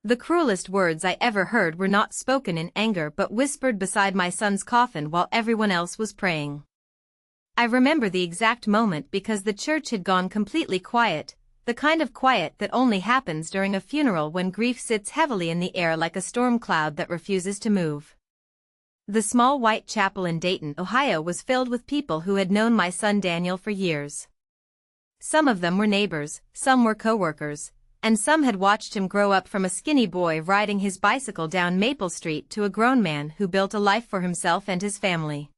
The cruelest words I ever heard were not spoken in anger but whispered beside my son's coffin while everyone else was praying. I remember the exact moment because the church had gone completely quiet, the kind of quiet that only happens during a funeral when grief sits heavily in the air like a storm cloud that refuses to move. The small white chapel in Dayton, Ohio was filled with people who had known my son Daniel for years. Some of them were neighbors, some were co-workers, and some had watched him grow up from a skinny boy riding his bicycle down Maple Street to a grown man who built a life for himself and his family.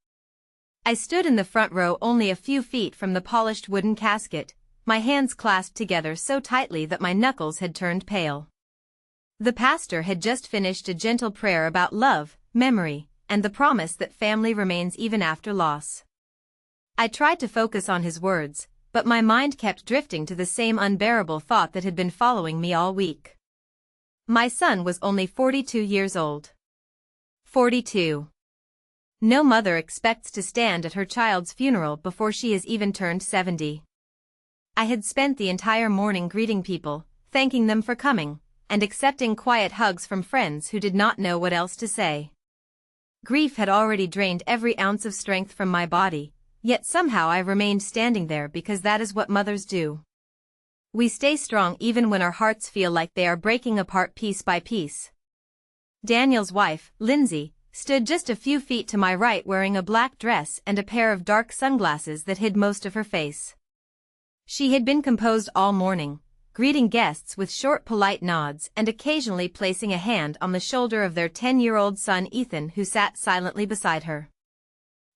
I stood in the front row only a few feet from the polished wooden casket, my hands clasped together so tightly that my knuckles had turned pale. The pastor had just finished a gentle prayer about love, memory, and the promise that family remains even after loss. I tried to focus on his words, but my mind kept drifting to the same unbearable thought that had been following me all week. My son was only 42 years old. 42. No mother expects to stand at her child's funeral before she has even turned 70. I had spent the entire morning greeting people, thanking them for coming, and accepting quiet hugs from friends who did not know what else to say. Grief had already drained every ounce of strength from my body, yet somehow I remained standing there because that is what mothers do. We stay strong even when our hearts feel like they are breaking apart piece by piece. Daniel's wife, Lindsay, stood just a few feet to my right wearing a black dress and a pair of dark sunglasses that hid most of her face. She had been composed all morning, greeting guests with short polite nods and occasionally placing a hand on the shoulder of their 10-year-old son Ethan who sat silently beside her.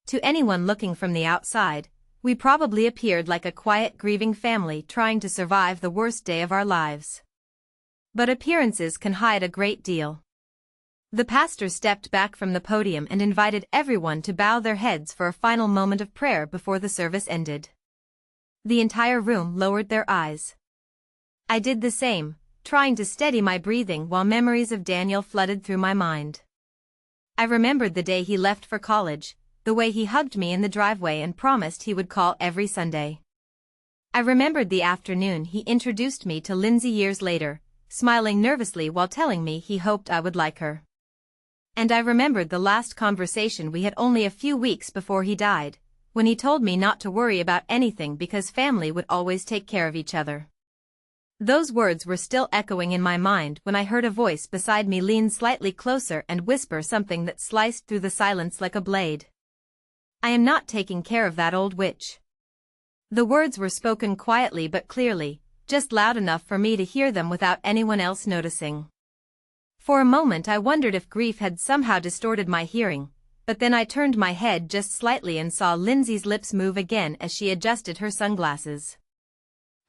To anyone looking from the outside, we probably appeared like a quiet grieving family trying to survive the worst day of our lives. But appearances can hide a great deal. The pastor stepped back from the podium and invited everyone to bow their heads for a final moment of prayer before the service ended. The entire room lowered their eyes. I did the same, trying to steady my breathing while memories of Daniel flooded through my mind. I remembered the day he left for college, the way he hugged me in the driveway and promised he would call every Sunday. I remembered the afternoon he introduced me to Lindsay years later, smiling nervously while telling me he hoped I would like her. And I remembered the last conversation we had only a few weeks before he died, when he told me not to worry about anything because family would always take care of each other. Those words were still echoing in my mind when I heard a voice beside me lean slightly closer and whisper something that sliced through the silence like a blade. I am not taking care of that old witch. The words were spoken quietly but clearly, just loud enough for me to hear them without anyone else noticing. For a moment I wondered if grief had somehow distorted my hearing, but then I turned my head just slightly and saw Lindsay's lips move again as she adjusted her sunglasses.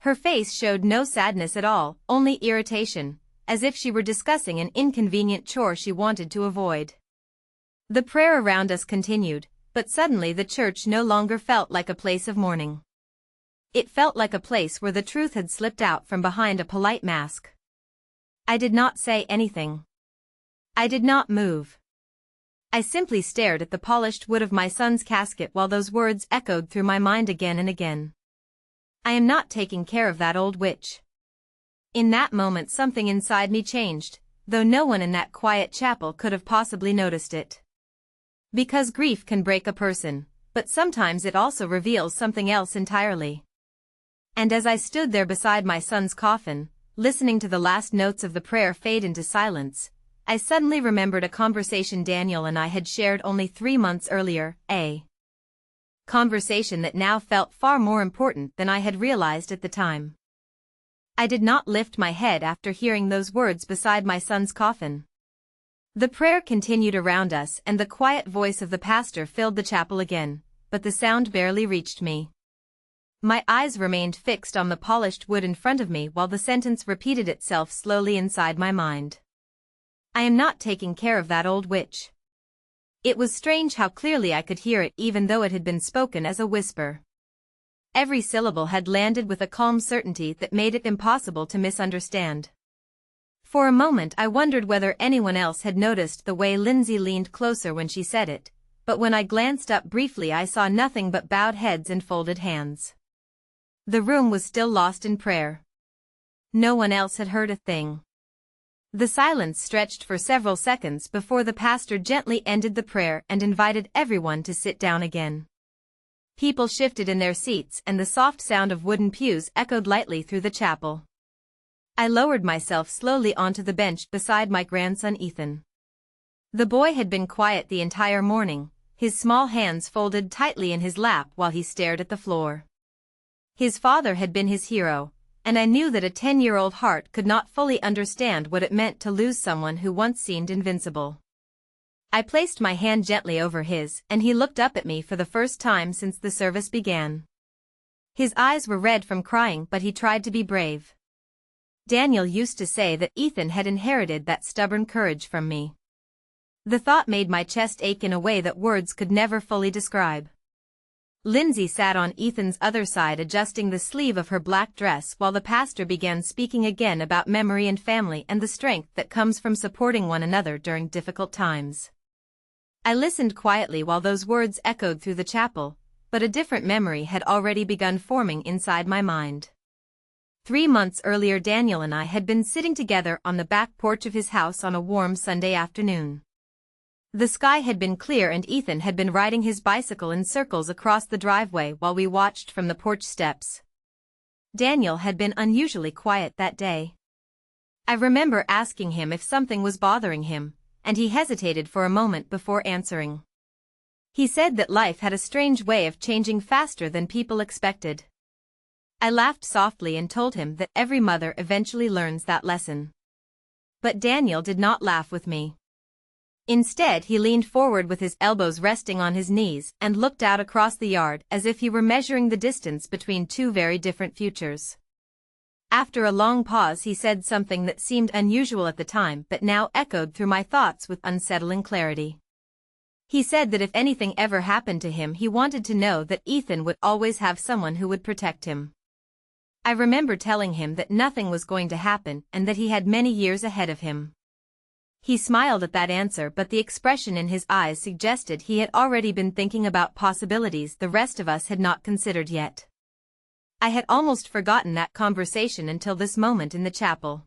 Her face showed no sadness at all, only irritation, as if she were discussing an inconvenient chore she wanted to avoid. The prayer around us continued, but suddenly the church no longer felt like a place of mourning. It felt like a place where the truth had slipped out from behind a polite mask. I did not say anything. I did not move. I simply stared at the polished wood of my son's casket while those words echoed through my mind again and again. I am not taking care of that old witch. In that moment something inside me changed, though no one in that quiet chapel could have possibly noticed it. Because grief can break a person, but sometimes it also reveals something else entirely. And as I stood there beside my son's coffin, listening to the last notes of the prayer fade into silence, I suddenly remembered a conversation Daniel and I had shared only 3 months earlier, a conversation that now felt far more important than I had realized at the time. I did not lift my head after hearing those words beside my son's coffin. The prayer continued around us and the quiet voice of the pastor filled the chapel again, but the sound barely reached me. My eyes remained fixed on the polished wood in front of me while the sentence repeated itself slowly inside my mind. I am not taking care of that old witch. It was strange how clearly I could hear it even though it had been spoken as a whisper. Every syllable had landed with a calm certainty that made it impossible to misunderstand. For a moment I wondered whether anyone else had noticed the way Lindsay leaned closer when she said it, but when I glanced up briefly I saw nothing but bowed heads and folded hands. The room was still lost in prayer. No one else had heard a thing. The silence stretched for several seconds before the pastor gently ended the prayer and invited everyone to sit down again. People shifted in their seats and the soft sound of wooden pews echoed lightly through the chapel. I lowered myself slowly onto the bench beside my grandson Ethan. The boy had been quiet the entire morning, his small hands folded tightly in his lap while he stared at the floor. His father had been his hero, and I knew that a 10-year-old heart could not fully understand what it meant to lose someone who once seemed invincible. I placed my hand gently over his, and he looked up at me for the first time since the service began. His eyes were red from crying, but he tried to be brave. Daniel used to say that Ethan had inherited that stubborn courage from me. The thought made my chest ache in a way that words could never fully describe. Lindsay sat on Ethan's other side adjusting the sleeve of her black dress while the pastor began speaking again about memory and family and the strength that comes from supporting one another during difficult times. I listened quietly while those words echoed through the chapel, but a different memory had already begun forming inside my mind. 3 months earlier, Daniel and I had been sitting together on the back porch of his house on a warm Sunday afternoon. The sky had been clear and Ethan had been riding his bicycle in circles across the driveway while we watched from the porch steps. Daniel had been unusually quiet that day. I remember asking him if something was bothering him, and he hesitated for a moment before answering. He said that life had a strange way of changing faster than people expected. I laughed softly and told him that every mother eventually learns that lesson. But Daniel did not laugh with me. Instead, he leaned forward with his elbows resting on his knees and looked out across the yard as if he were measuring the distance between two very different futures. After a long pause, he said something that seemed unusual at the time but now echoed through my thoughts with unsettling clarity. He said that if anything ever happened to him, he wanted to know that Ethan would always have someone who would protect him. I remember telling him that nothing was going to happen and that he had many years ahead of him. He smiled at that answer, but the expression in his eyes suggested he had already been thinking about possibilities the rest of us had not considered yet. I had almost forgotten that conversation until this moment in the chapel.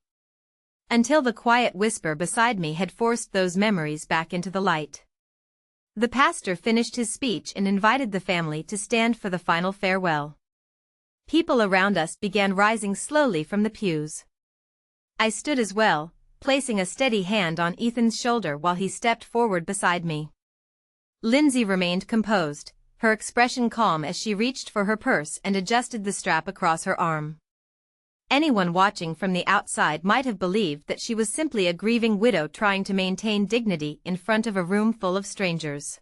Until the quiet whisper beside me had forced those memories back into the light. The pastor finished his speech and invited the family to stand for the final farewell. People around us began rising slowly from the pews. I stood as well, placing a steady hand on Ethan's shoulder while he stepped forward beside me. Lindsay remained composed, her expression calm as she reached for her purse and adjusted the strap across her arm. Anyone watching from the outside might have believed that she was simply a grieving widow trying to maintain dignity in front of a room full of strangers.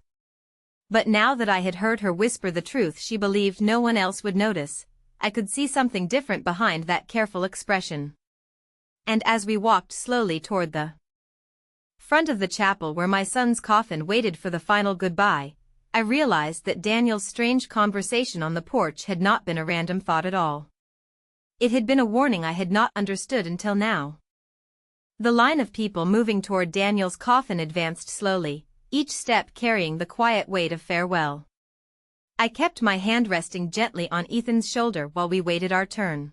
But now that I had heard her whisper the truth she believed no one else would notice, I could see something different behind that careful expression. And as we walked slowly toward the front of the chapel where my son's coffin waited for the final goodbye, I realized that Daniel's strange conversation on the porch had not been a random thought at all. It had been a warning I had not understood until now. The line of people moving toward Daniel's coffin advanced slowly, each step carrying the quiet weight of farewell. I kept my hand resting gently on Ethan's shoulder while we waited our turn.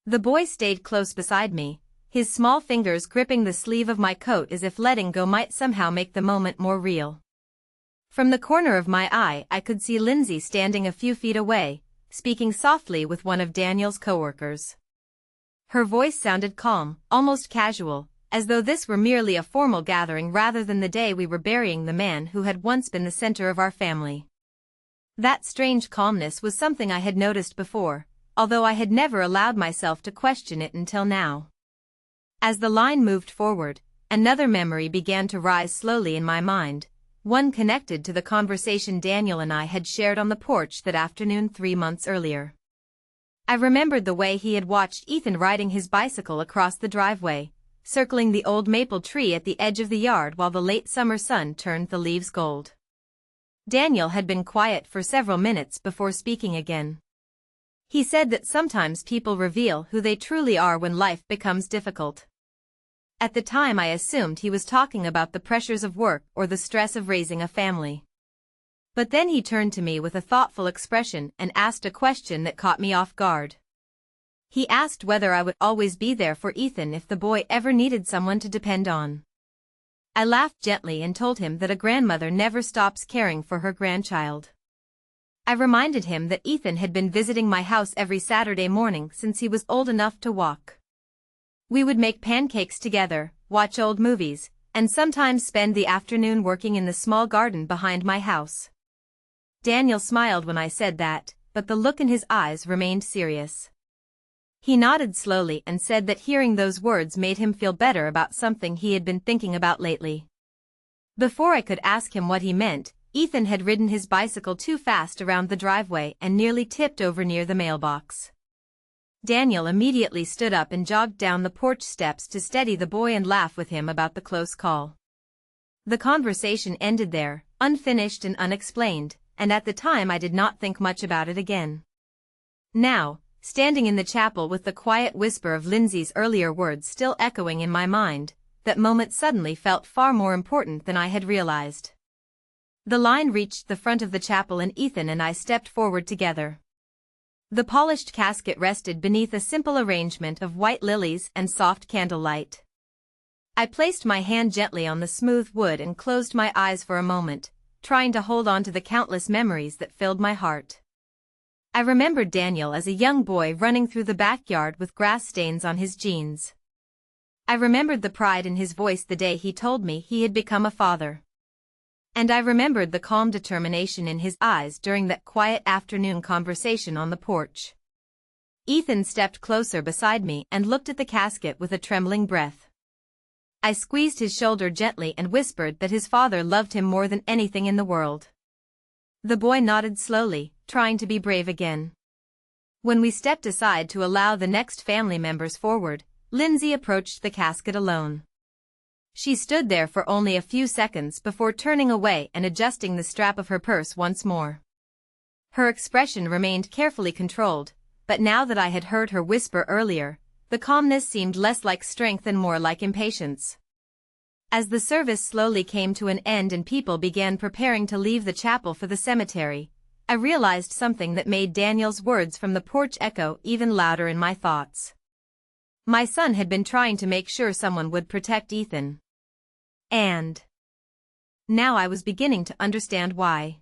The boy stayed close beside me, his small fingers gripping the sleeve of my coat as if letting go might somehow make the moment more real. From the corner of my eye I could see Lindsay standing a few feet away, speaking softly with one of Daniel's coworkers. Her voice sounded calm, almost casual, as though this were merely a formal gathering rather than the day we were burying the man who had once been the center of our family. That strange calmness was something I had noticed before, although I had never allowed myself to question it until now. As the line moved forward, another memory began to rise slowly in my mind, one connected to the conversation Daniel and I had shared on the porch that afternoon 3 months earlier. I remembered the way he had watched Ethan riding his bicycle across the driveway, circling the old maple tree at the edge of the yard while the late summer sun turned the leaves gold. Daniel had been quiet for several minutes before speaking again. He said that sometimes people reveal who they truly are when life becomes difficult. At the time I assumed he was talking about the pressures of work or the stress of raising a family. But then he turned to me with a thoughtful expression and asked a question that caught me off guard. He asked whether I would always be there for Ethan if the boy ever needed someone to depend on. I laughed gently and told him that a grandmother never stops caring for her grandchild. I reminded him that Ethan had been visiting my house every Saturday morning since he was old enough to walk. We would make pancakes together, watch old movies, and sometimes spend the afternoon working in the small garden behind my house. Daniel smiled when I said that, but the look in his eyes remained serious. He nodded slowly and said that hearing those words made him feel better about something he had been thinking about lately. Before I could ask him what he meant, Ethan had ridden his bicycle too fast around the driveway and nearly tipped over near the mailbox. Daniel immediately stood up and jogged down the porch steps to steady the boy and laugh with him about the close call. The conversation ended there, unfinished and unexplained, and at the time I did not think much about it again. Now, standing in the chapel with the quiet whisper of Lindsay's earlier words still echoing in my mind, that moment suddenly felt far more important than I had realized. The line reached the front of the chapel and Ethan and I stepped forward together. The polished casket rested beneath a simple arrangement of white lilies and soft candlelight. I placed my hand gently on the smooth wood and closed my eyes for a moment, trying to hold on to the countless memories that filled my heart. I remembered Daniel as a young boy running through the backyard with grass stains on his jeans. I remembered the pride in his voice the day he told me he had become a father. And I remembered the calm determination in his eyes during that quiet afternoon conversation on the porch. Ethan stepped closer beside me and looked at the casket with a trembling breath. I squeezed his shoulder gently and whispered that his father loved him more than anything in the world. The boy nodded slowly, trying to be brave again. When we stepped aside to allow the next family members forward, Lindsay approached the casket alone. She stood there for only a few seconds before turning away and adjusting the strap of her purse once more. Her expression remained carefully controlled, but now that I had heard her whisper earlier, the calmness seemed less like strength and more like impatience. As the service slowly came to an end and people began preparing to leave the chapel for the cemetery, I realized something that made Daniel's words from the porch echo even louder in my thoughts. My son had been trying to make sure someone would protect Ethan. And now I was beginning to understand why.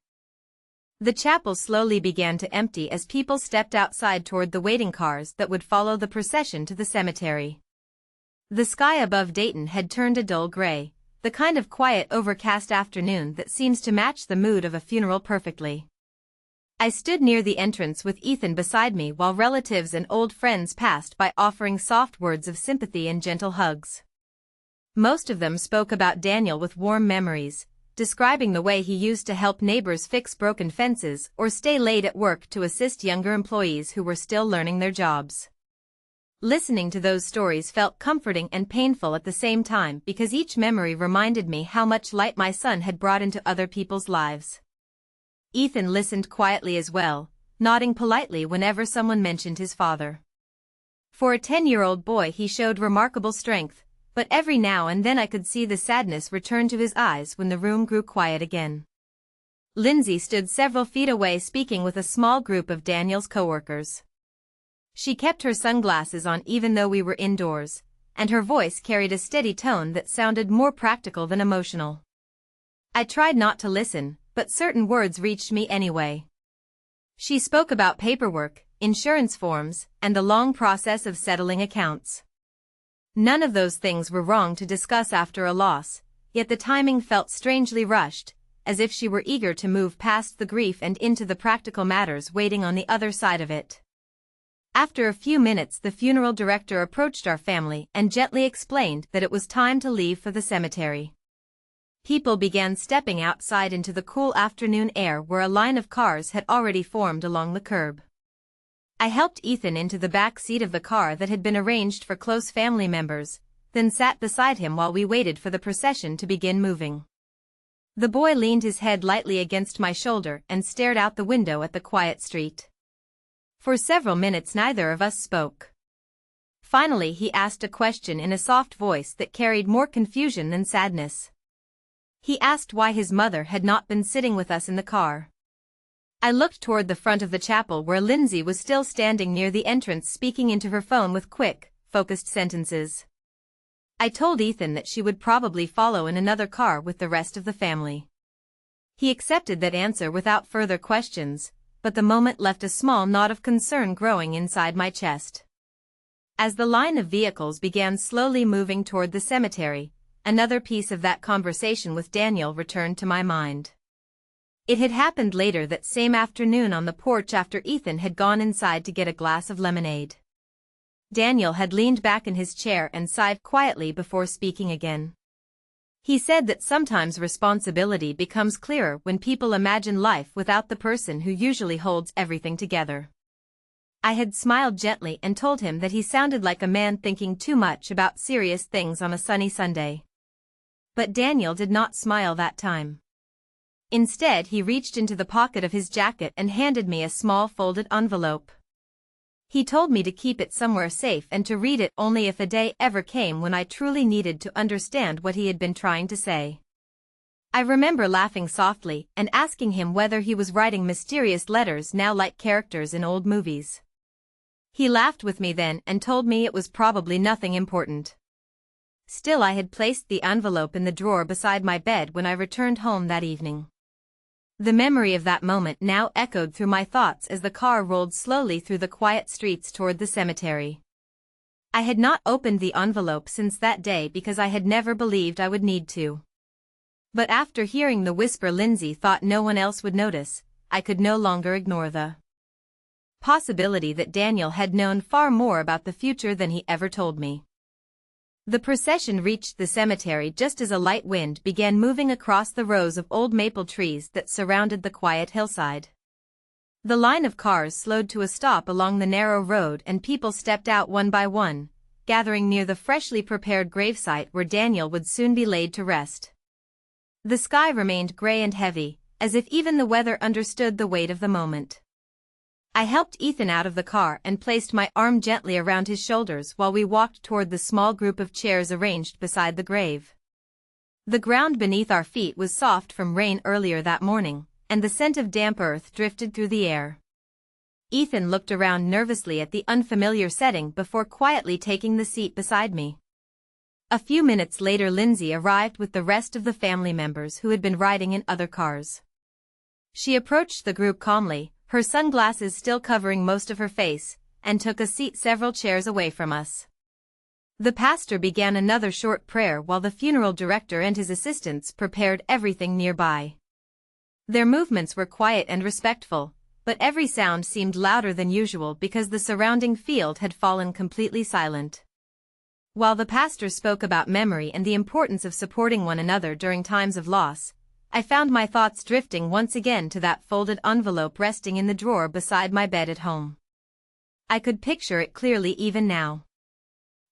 The chapel slowly began to empty as people stepped outside toward the waiting cars that would follow the procession to the cemetery. The sky above Dayton had turned a dull gray, the kind of quiet overcast afternoon that seems to match the mood of a funeral perfectly. I stood near the entrance with Ethan beside me while relatives and old friends passed by offering soft words of sympathy and gentle hugs. Most of them spoke about Daniel with warm memories, describing the way he used to help neighbors fix broken fences or stay late at work to assist younger employees who were still learning their jobs. Listening to those stories felt comforting and painful at the same time because each memory reminded me how much light my son had brought into other people's lives. Ethan listened quietly as well, nodding politely whenever someone mentioned his father. For a 10-year-old boy he showed remarkable strength, but every now and then I could see the sadness return to his eyes when the room grew quiet again. Lindsay stood several feet away speaking with a small group of Daniel's coworkers. She kept her sunglasses on even though we were indoors, and her voice carried a steady tone that sounded more practical than emotional. I tried not to listen, but certain words reached me anyway. She spoke about paperwork, insurance forms, and the long process of settling accounts. None of those things were wrong to discuss after a loss, yet the timing felt strangely rushed, as if she were eager to move past the grief and into the practical matters waiting on the other side of it. After a few minutes the funeral director approached our family and gently explained that it was time to leave for the cemetery. People began stepping outside into the cool afternoon air where a line of cars had already formed along the curb. I helped Ethan into the back seat of the car that had been arranged for close family members, then sat beside him while we waited for the procession to begin moving. The boy leaned his head lightly against my shoulder and stared out the window at the quiet street. For several minutes neither of us spoke. Finally he asked a question in a soft voice that carried more confusion than sadness. He asked why his mother had not been sitting with us in the car. I looked toward the front of the chapel where Lindsay was still standing near the entrance speaking into her phone with quick, focused sentences. I told Ethan that she would probably follow in another car with the rest of the family. He accepted that answer without further questions, but the moment left a small knot of concern growing inside my chest. As the line of vehicles began slowly moving toward the cemetery, another piece of that conversation with Daniel returned to my mind. It had happened later that same afternoon on the porch after Ethan had gone inside to get a glass of lemonade. Daniel had leaned back in his chair and sighed quietly before speaking again. He said that sometimes responsibility becomes clearer when people imagine life without the person who usually holds everything together. I had smiled gently and told him that he sounded like a man thinking too much about serious things on a sunny Sunday. But Daniel did not smile that time. Instead, he reached into the pocket of his jacket and handed me a small folded envelope. He told me to keep it somewhere safe and to read it only if a day ever came when I truly needed to understand what he had been trying to say. I remember laughing softly and asking him whether he was writing mysterious letters now like characters in old movies. He laughed with me then and told me it was probably nothing important. Still, I had placed the envelope in the drawer beside my bed when I returned home that evening. The memory of that moment now echoed through my thoughts as the car rolled slowly through the quiet streets toward the cemetery. I had not opened the envelope since that day because I had never believed I would need to. But after hearing the whisper Lindsay thought no one else would notice, I could no longer ignore the possibility that Daniel had known far more about the future than he ever told me. The procession reached the cemetery just as a light wind began moving across the rows of old maple trees that surrounded the quiet hillside. The line of cars slowed to a stop along the narrow road and people stepped out one by one, gathering near the freshly prepared gravesite where Daniel would soon be laid to rest. The sky remained gray and heavy, as if even the weather understood the weight of the moment. I helped Ethan out of the car and placed my arm gently around his shoulders while we walked toward the small group of chairs arranged beside the grave. The ground beneath our feet was soft from rain earlier that morning, and the scent of damp earth drifted through the air. Ethan looked around nervously at the unfamiliar setting before quietly taking the seat beside me. A few minutes later Lindsay arrived with the rest of the family members who had been riding in other cars. She approached the group calmly, her sunglasses still covering most of her face, and took a seat several chairs away from us. The pastor began another short prayer while the funeral director and his assistants prepared everything nearby. Their movements were quiet and respectful, but every sound seemed louder than usual because the surrounding field had fallen completely silent. While the pastor spoke about memory and the importance of supporting one another during times of loss, I found my thoughts drifting once again to that folded envelope resting in the drawer beside my bed at home. I could picture it clearly even now.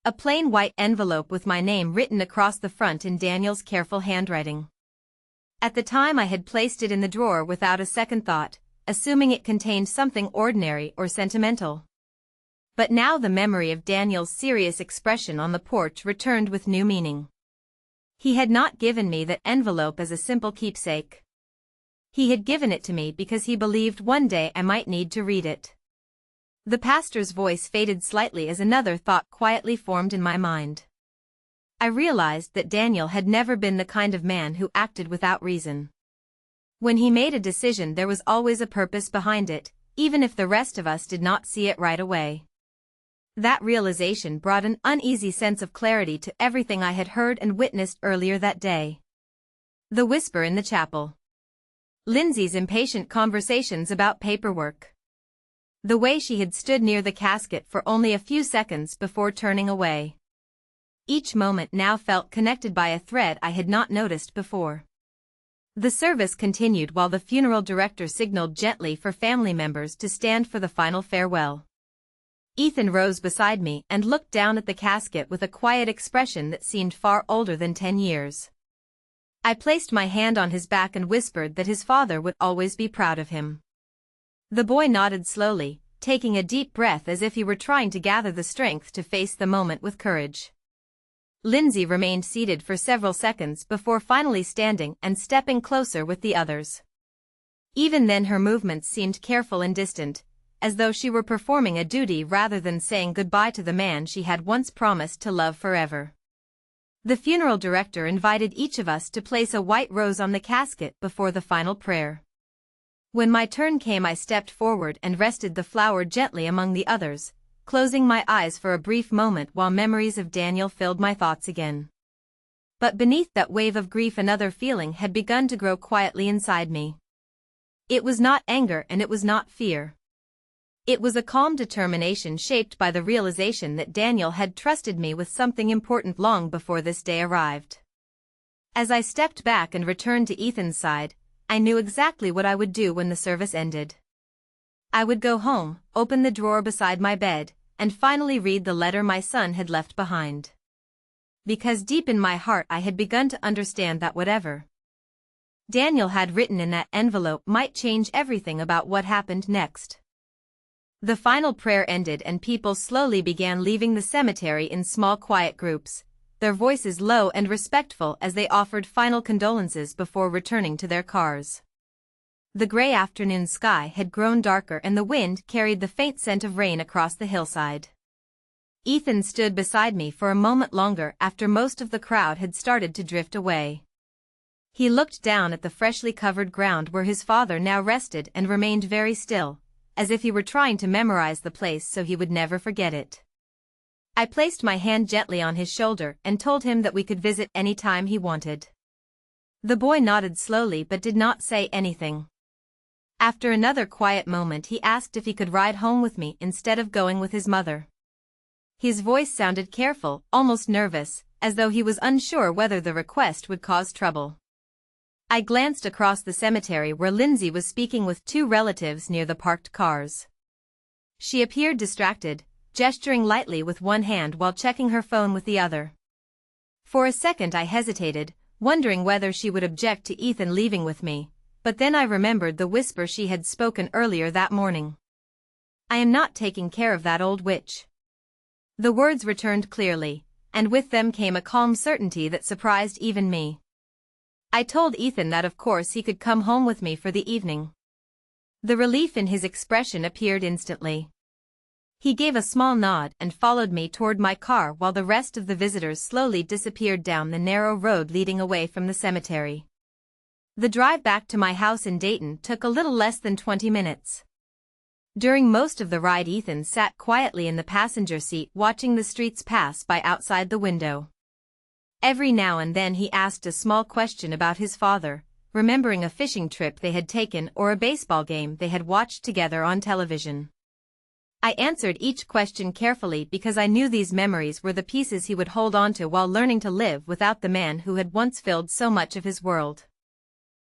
A plain white envelope with my name written across the front in Daniel's careful handwriting. At the time I had placed it in the drawer without a second thought, assuming it contained something ordinary or sentimental. But now the memory of Daniel's serious expression on the porch returned with new meaning. He had not given me that envelope as a simple keepsake. He had given it to me because he believed one day I might need to read it. The pastor's voice faded slightly as another thought quietly formed in my mind. I realized that Daniel had never been the kind of man who acted without reason. When he made a decision there was always a purpose behind it, even if the rest of us did not see it right away. That realization brought an uneasy sense of clarity to everything I had heard and witnessed earlier that day. The whisper in the chapel. Lindsay's impatient conversations about paperwork. The way she had stood near the casket for only a few seconds before turning away. Each moment now felt connected by a thread I had not noticed before. The service continued while the funeral director signaled gently for family members to stand for the final farewell. Ethan rose beside me and looked down at the casket with a quiet expression that seemed far older than 10 years. I placed my hand on his back and whispered that his father would always be proud of him. The boy nodded slowly, taking a deep breath as if he were trying to gather the strength to face the moment with courage. Lindsay remained seated for several seconds before finally standing and stepping closer with the others. Even then her movements seemed careful and distant, as though she were performing a duty rather than saying goodbye to the man she had once promised to love forever. The funeral director invited each of us to place a white rose on the casket before the final prayer. When my turn came, I stepped forward and rested the flower gently among the others, closing my eyes for a brief moment while memories of Daniel filled my thoughts again. But beneath that wave of grief another feeling had begun to grow quietly inside me. It was not anger and it was not fear. It was a calm determination shaped by the realization that Daniel had trusted me with something important long before this day arrived. As I stepped back and returned to Ethan's side, I knew exactly what I would do when the service ended. I would go home, open the drawer beside my bed, and finally read the letter my son had left behind. Because deep in my heart I had begun to understand that whatever Daniel had written in that envelope might change everything about what happened next. The final prayer ended and people slowly began leaving the cemetery in small quiet groups, their voices low and respectful as they offered final condolences before returning to their cars. The gray afternoon sky had grown darker and the wind carried the faint scent of rain across the hillside. Ethan stood beside me for a moment longer after most of the crowd had started to drift away. He looked down at the freshly covered ground where his father now rested and remained very still, as if he were trying to memorize the place so he would never forget it. I placed my hand gently on his shoulder and told him that we could visit any time he wanted. The boy nodded slowly but did not say anything. After another quiet moment he asked if he could ride home with me instead of going with his mother. His voice sounded careful, almost nervous, as though he was unsure whether the request would cause trouble. I glanced across the cemetery where Lindsay was speaking with two relatives near the parked cars. She appeared distracted, gesturing lightly with one hand while checking her phone with the other. For a second I hesitated, wondering whether she would object to Ethan leaving with me, but then I remembered the whisper she had spoken earlier that morning. "I am not taking care of that old witch." The words returned clearly, and with them came a calm certainty that surprised even me. I told Ethan that of course he could come home with me for the evening. The relief in his expression appeared instantly. He gave a small nod and followed me toward my car while the rest of the visitors slowly disappeared down the narrow road leading away from the cemetery. The drive back to my house in Dayton took a little less than 20 minutes. During most of the ride Ethan sat quietly in the passenger seat watching the streets pass by outside the window. Every now and then he asked a small question about his father, remembering a fishing trip they had taken or a baseball game they had watched together on television. I answered each question carefully because I knew these memories were the pieces he would hold on to while learning to live without the man who had once filled so much of his world.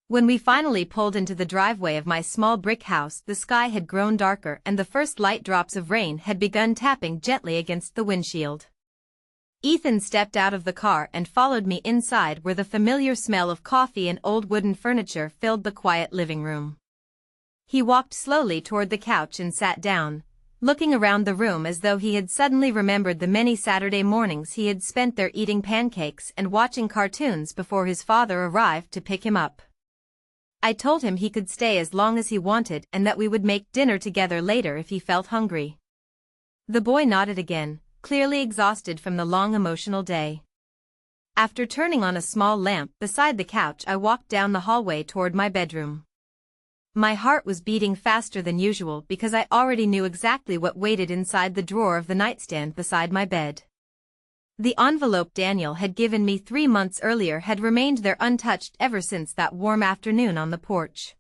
When we finally pulled into the driveway of my small brick house, the sky had grown darker and the first light drops of rain had begun tapping gently against the windshield. Ethan stepped out of the car and followed me inside where the familiar smell of coffee and old wooden furniture filled the quiet living room. He walked slowly toward the couch and sat down, looking around the room as though he had suddenly remembered the many Saturday mornings he had spent there eating pancakes and watching cartoons before his father arrived to pick him up. I told him he could stay as long as he wanted and that we would make dinner together later if he felt hungry. The boy nodded again, clearly exhausted from the long emotional day. After turning on a small lamp beside the couch, I walked down the hallway toward my bedroom. My heart was beating faster than usual because I already knew exactly what waited inside the drawer of the nightstand beside my bed. The envelope Daniel had given me 3 months earlier had remained there untouched ever since that warm afternoon on the porch.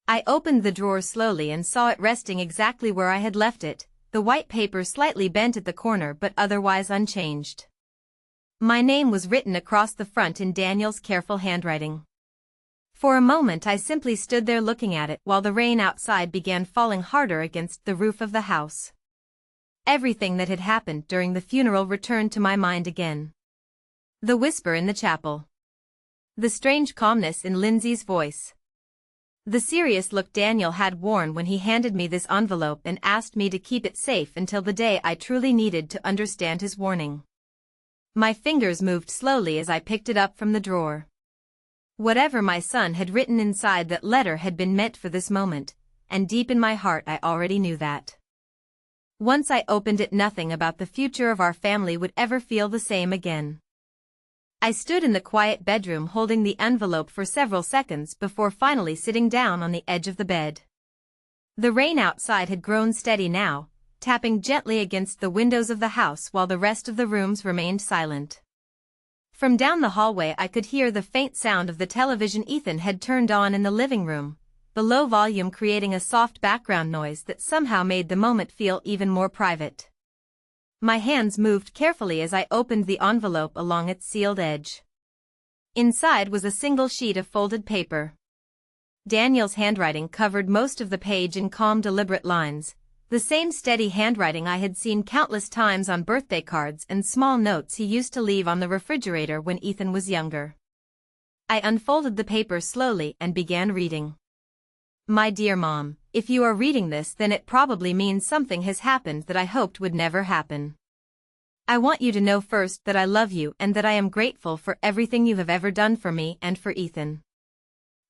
I opened the drawer slowly and saw it resting exactly where I had left it, the white paper slightly bent at the corner but otherwise unchanged. My name was written across the front in Daniel's careful handwriting. For a moment I simply stood there looking at it while the rain outside began falling harder against the roof of the house. Everything that had happened during the funeral returned to my mind again. The whisper in the chapel. The strange calmness in Lindsay's voice. The serious look Daniel had worn when he handed me this envelope and asked me to keep it safe until the day I truly needed to understand his warning. My fingers moved slowly as I picked it up from the drawer. Whatever my son had written inside that letter had been meant for this moment, and deep in my heart I already knew that. Once I opened it, nothing about the future of our family would ever feel the same again. I stood in the quiet bedroom holding the envelope for several seconds before finally sitting down on the edge of the bed. The rain outside had grown steady now, tapping gently against the windows of the house while the rest of the rooms remained silent. From down the hallway I could hear the faint sound of the television Ethan had turned on in the living room, the low volume creating a soft background noise that somehow made the moment feel even more private. My hands moved carefully as I opened the envelope along its sealed edge. Inside was a single sheet of folded paper. Daniel's handwriting covered most of the page in calm, deliberate lines, the same steady handwriting I had seen countless times on birthday cards and small notes he used to leave on the refrigerator when Ethan was younger. I unfolded the paper slowly and began reading. My dear Mom, if you are reading this, then it probably means something has happened that I hoped would never happen. I want you to know first that I love you and that I am grateful for everything you have ever done for me and for Ethan.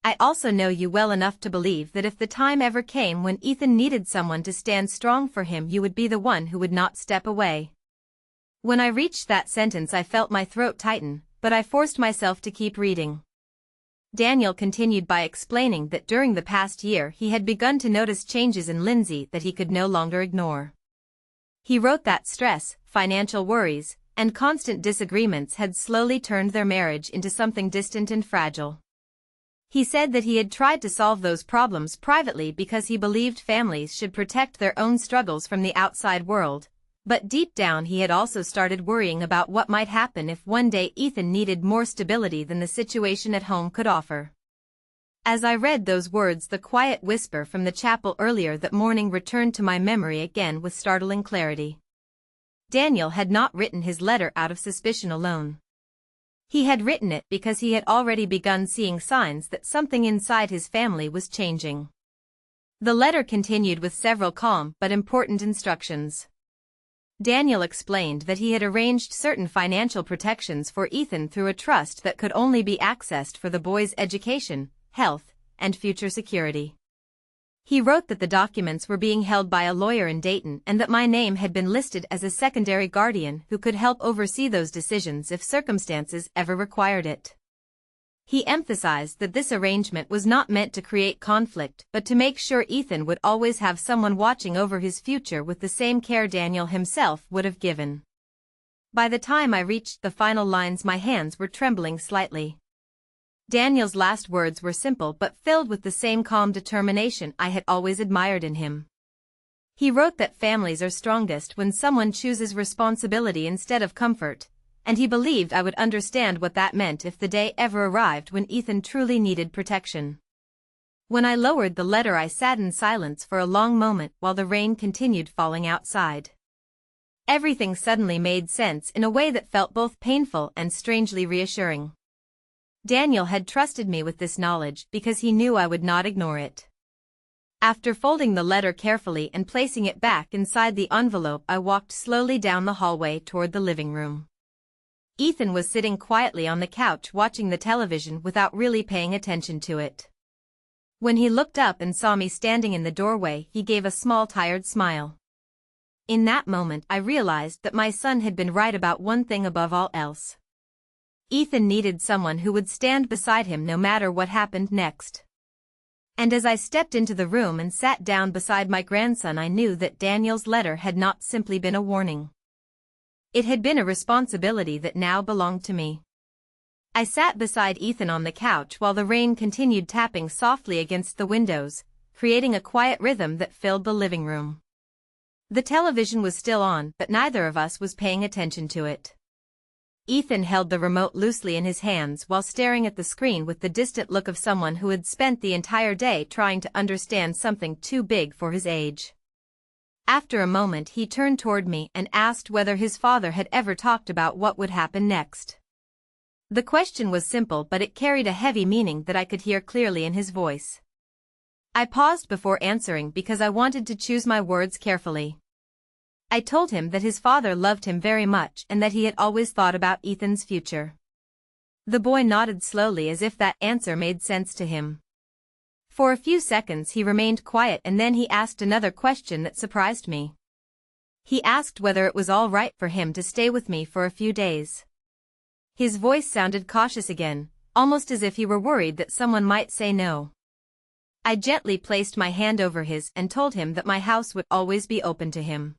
I also know you well enough to believe that if the time ever came when Ethan needed someone to stand strong for him, you would be the one who would not step away. When I reached that sentence I felt my throat tighten, but I forced myself to keep reading. Daniel continued by explaining that during the past year he had begun to notice changes in Lindsay that he could no longer ignore. He wrote that stress, financial worries, and constant disagreements had slowly turned their marriage into something distant and fragile. He said that he had tried to solve those problems privately because he believed families should protect their own struggles from the outside world, but deep down he had also started worrying about what might happen if one day Ethan needed more stability than the situation at home could offer. As I read those words, the quiet whisper from the chapel earlier that morning returned to my memory again with startling clarity. Daniel had not written his letter out of suspicion alone. He had written it because he had already begun seeing signs that something inside his family was changing. The letter continued with several calm but important instructions. Daniel explained that he had arranged certain financial protections for Ethan through a trust that could only be accessed for the boy's education, health, and future security. He wrote that the documents were being held by a lawyer in Dayton and that my name had been listed as a secondary guardian who could help oversee those decisions if circumstances ever required it. He emphasized that this arrangement was not meant to create conflict but to make sure Ethan would always have someone watching over his future with the same care Daniel himself would have given. By the time I reached the final lines, my hands were trembling slightly. Daniel's last words were simple but filled with the same calm determination I had always admired in him. He wrote that families are strongest when someone chooses responsibility instead of comfort, and he believed I would understand what that meant if the day ever arrived when Ethan truly needed protection. When I lowered the letter I sat in silence for a long moment while the rain continued falling outside. Everything suddenly made sense in a way that felt both painful and strangely reassuring. Daniel had trusted me with this knowledge because he knew I would not ignore it. After folding the letter carefully and placing it back inside the envelope, I walked slowly down the hallway toward the living room. Ethan was sitting quietly on the couch watching the television without really paying attention to it. When he looked up and saw me standing in the doorway, he gave a small, tired smile. In that moment I realized that my son had been right about one thing above all else. Ethan needed someone who would stand beside him no matter what happened next. And as I stepped into the room and sat down beside my grandson, I knew that Daniel's letter had not simply been a warning. It had been a responsibility that now belonged to me. I sat beside Ethan on the couch while the rain continued tapping softly against the windows, creating a quiet rhythm that filled the living room. The television was still on, but neither of us was paying attention to it. Ethan held the remote loosely in his hands while staring at the screen with the distant look of someone who had spent the entire day trying to understand something too big for his age. After a moment he turned toward me and asked whether his father had ever talked about what would happen next. The question was simple, but it carried a heavy meaning that I could hear clearly in his voice. I paused before answering because I wanted to choose my words carefully. I told him that his father loved him very much and that he had always thought about Ethan's future. The boy nodded slowly as if that answer made sense to him. For a few seconds he remained quiet and then he asked another question that surprised me. He asked whether it was all right for him to stay with me for a few days. His voice sounded cautious again, almost as if he were worried that someone might say no. I gently placed my hand over his and told him that my house would always be open to him.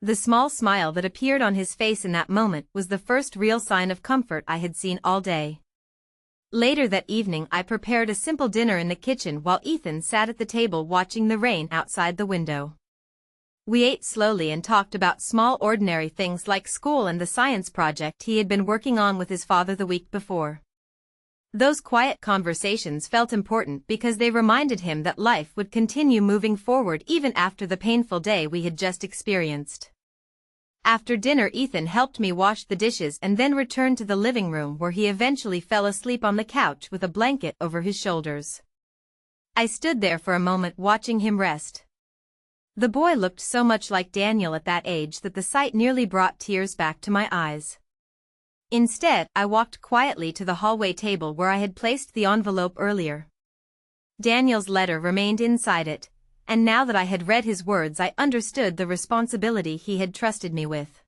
The small smile that appeared on his face in that moment was the first real sign of comfort I had seen all day. Later that evening I prepared a simple dinner in the kitchen while Ethan sat at the table watching the rain outside the window. We ate slowly and talked about small ordinary things like school and the science project he had been working on with his father the week before. Those quiet conversations felt important because they reminded him that life would continue moving forward even after the painful day we had just experienced. After dinner Ethan helped me wash the dishes and then returned to the living room where he eventually fell asleep on the couch with a blanket over his shoulders. I stood there for a moment watching him rest. The boy looked so much like Daniel at that age that the sight nearly brought tears back to my eyes. Instead, I walked quietly to the hallway table where I had placed the envelope earlier. Daniel's letter remained inside it, and now that I had read his words I understood the responsibility he had trusted me with.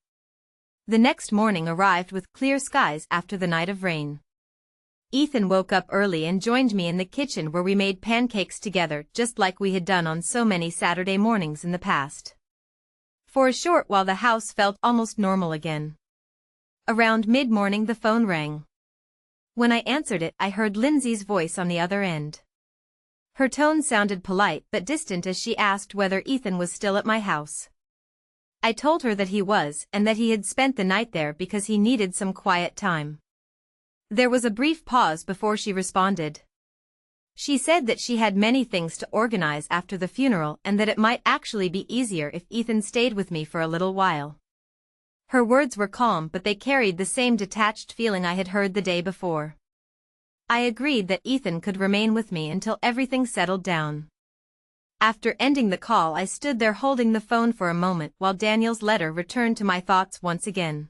The next morning arrived with clear skies after the night of rain. Ethan woke up early and joined me in the kitchen where we made pancakes together just like we had done on so many Saturday mornings in the past. For a short while the house felt almost normal again. Around mid-morning the phone rang. When I answered it I heard Lindsay's voice on the other end. Her tone sounded polite but distant as she asked whether Ethan was still at my house. I told her that he was and that he had spent the night there because he needed some quiet time. There was a brief pause before she responded. She said that she had many things to organize after the funeral and that it might actually be easier if Ethan stayed with me for a little while. Her words were calm but they carried the same detached feeling I had heard the day before. I agreed that Ethan could remain with me until everything settled down. After ending the call I stood there holding the phone for a moment while Daniel's letter returned to my thoughts once again.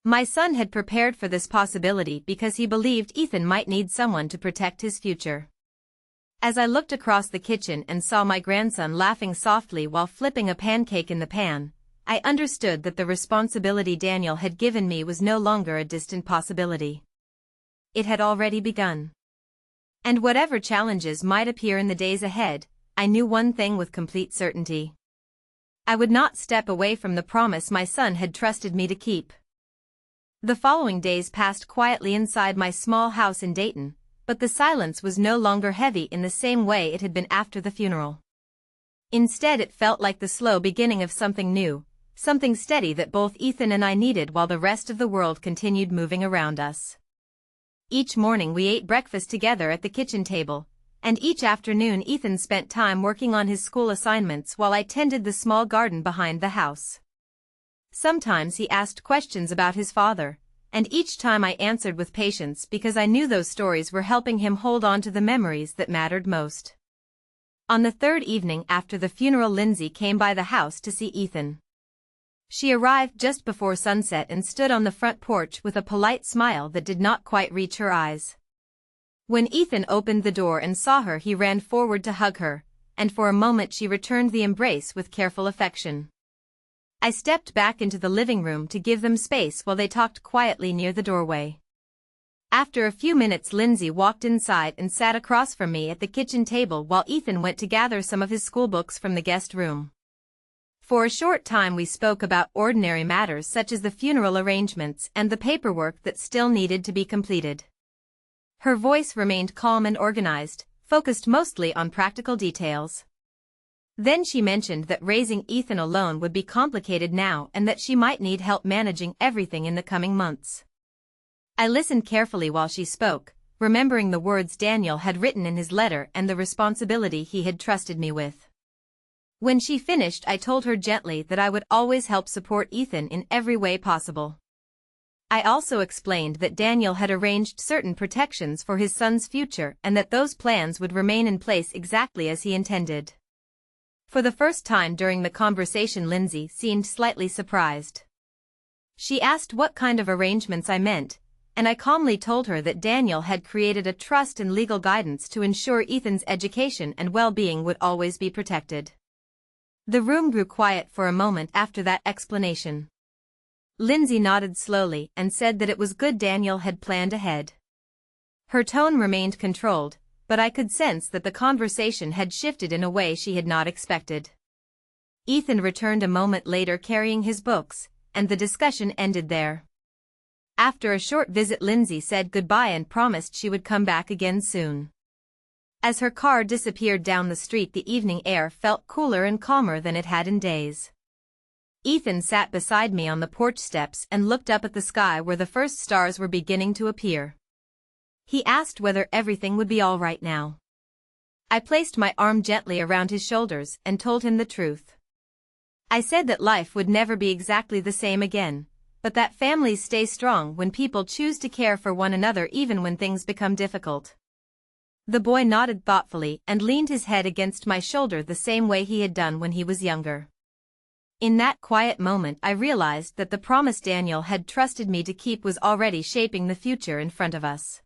My son had prepared for this possibility because he believed Ethan might need someone to protect his future. As I looked across the kitchen and saw my grandson laughing softly while flipping a pancake in the pan, I understood that the responsibility Daniel had given me was no longer a distant possibility. It had already begun. And whatever challenges might appear in the days ahead, I knew one thing with complete certainty. I would not step away from the promise my son had trusted me to keep. The following days passed quietly inside my small house in Dayton, but the silence was no longer heavy in the same way it had been after the funeral. Instead it felt like the slow beginning of something new, something steady that both Ethan and I needed while the rest of the world continued moving around us. Each morning we ate breakfast together at the kitchen table, and each afternoon Ethan spent time working on his school assignments while I tended the small garden behind the house. Sometimes he asked questions about his father, and each time I answered with patience because I knew those stories were helping him hold on to the memories that mattered most. On the third evening after the funeral Lindsay came by the house to see Ethan. She arrived just before sunset and stood on the front porch with a polite smile that did not quite reach her eyes. When Ethan opened the door and saw her he ran forward to hug her, and for a moment she returned the embrace with careful affection. I stepped back into the living room to give them space while they talked quietly near the doorway. After a few minutes Lindsay walked inside and sat across from me at the kitchen table while Ethan went to gather some of his schoolbooks from the guest room. For a short time we spoke about ordinary matters such as the funeral arrangements and the paperwork that still needed to be completed. Her voice remained calm and organized, focused mostly on practical details. Then she mentioned that raising Ethan alone would be complicated now and that she might need help managing everything in the coming months. I listened carefully while she spoke, remembering the words Daniel had written in his letter and the responsibility he had trusted me with. When she finished I told her gently that I would always help support Ethan in every way possible. I also explained that Daniel had arranged certain protections for his son's future and that those plans would remain in place exactly as he intended. For the first time during the conversation Lindsay seemed slightly surprised. She asked what kind of arrangements I meant, and I calmly told her that Daniel had created a trust and legal guidance to ensure Ethan's education and well-being would always be protected. The room grew quiet for a moment after that explanation. Lindsay nodded slowly and said that it was good Daniel had planned ahead. Her tone remained controlled, but I could sense that the conversation had shifted in a way she had not expected. Ethan returned a moment later carrying his books, and the discussion ended there. After a short visit, Lindsay said goodbye and promised she would come back again soon. As her car disappeared down the street, the evening air felt cooler and calmer than it had in days. Ethan sat beside me on the porch steps and looked up at the sky where the first stars were beginning to appear. He asked whether everything would be all right now. I placed my arm gently around his shoulders and told him the truth. I said that life would never be exactly the same again, but that families stay strong when people choose to care for one another even when things become difficult. The boy nodded thoughtfully and leaned his head against my shoulder the same way he had done when he was younger. In that quiet moment, I realized that the promise Daniel had trusted me to keep was already shaping the future in front of us.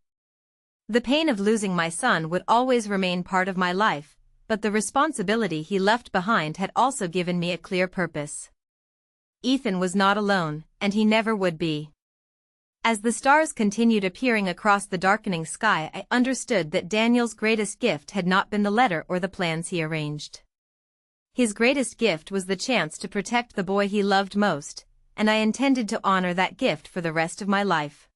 The pain of losing my son would always remain part of my life, but the responsibility he left behind had also given me a clear purpose. Ethan was not alone, and he never would be. As the stars continued appearing across the darkening sky, I understood that Daniel's greatest gift had not been the letter or the plans he arranged. His greatest gift was the chance to protect the boy he loved most, and I intended to honor that gift for the rest of my life.